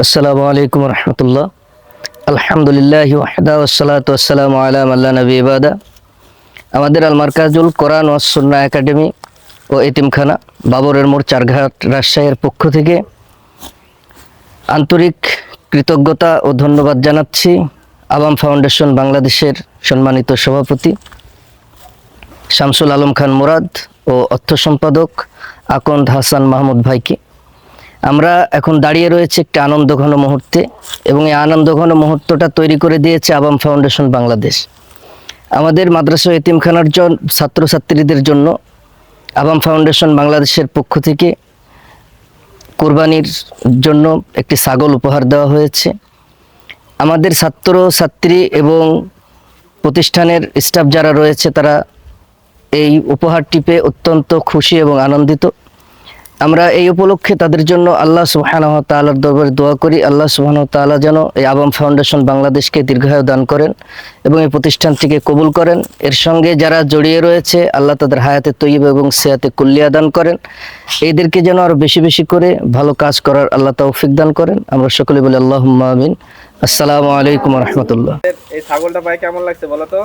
আসসালামু আলাইকুম রহমতুল্লাহ। আলহামদুলিল্লাহ ওয়াহদা ওয়াসসালাতু ওয়াসসালামু আলা মান লা নাবিয়্যা বাদা। আমাদের আল মারকাজুল কোরআন ওয়াস সুন্নাহ একাডেমি ও এতিমখানা বাবরের মোড় চারঘাট রাজশাহীর পক্ষ থেকে আন্তরিক কৃতজ্ঞতা ও ধন্যবাদ জানাচ্ছি আবাম ফাউন্ডেশন বাংলাদেশের সম্মানিত সভাপতি শামসুল আলম খান মুরাদ ও অর্থ সম্পাদক আকন্দ হাসান মাহমুদ ভাইকে। আমরা এখন দাঁড়িয়ে রয়েছে একটি আনন্দঘন মুহূর্তে এবং এই আনন্দঘন মুহূর্তটা তৈরি করে দিয়েছে আবাম ফাউন্ডেশন বাংলাদেশ। আমাদের মাদ্রাসা এতিমখানার ছাত্রছাত্রীদের জন্য আবাম ফাউন্ডেশন বাংলাদেশের পক্ষ থেকে কোরবানির জন্য একটি ছাগল উপহার দেওয়া হয়েছে। আমাদের ছাত্রছাত্রী এবং প্রতিষ্ঠানের স্টাফ যারা রয়েছে তারা এই উপহারটি পেয়ে অত্যন্ত খুশি এবং আনন্দিত। আমরা এই উপলক্ষে তাদের জন্য আল্লাহ সুবহানাহু ওয়া তাআলার দরবারে দোয়া করি, আল্লাহ সুবহানাহু ওয়া তাআলা যেন এই আবাম ফাউন্ডেশন বাংলাদেশকে দীর্ঘায়ু দান করেন এবং এই প্রতিষ্ঠানটিকে কবুল করেন। এর সঙ্গে যারা জড়িয়ে রয়েছে আল্লাহ তাদের হায়াতে তৈয়বা এবং সিহাতে কুল্লিয়া দান করেন। এদেরকে যেন আরো বেশি বেশি করে ভালো কাজ করার আল্লাহ তৌফিক দান করেন। আমরা সকলে বলি আল্লাহুম্মা আমিন। আসসালামু আলাইকুম ওয়া রাহমাতুল্লাহ। এই ছাগলটা পাই কেমন লাগছে বলো তো?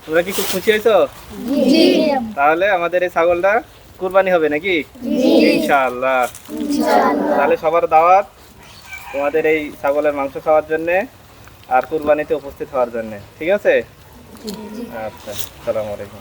তোমরা কি খুব খুশি হয়েছো? জি। তাহলে আমাদের এই ছাগলটা কুরবানি হবে নাকি? জি ইনশাআল্লাহ। তাহলে সবার দাওয়াত তোমাদের এই ছাগলের মাংস খাওয়ার জন্য আর কুরবানিতে উপস্থিত হওয়ার জন্য, ঠিক আছে? আচ্ছা, আসসালামু আলাইকুম।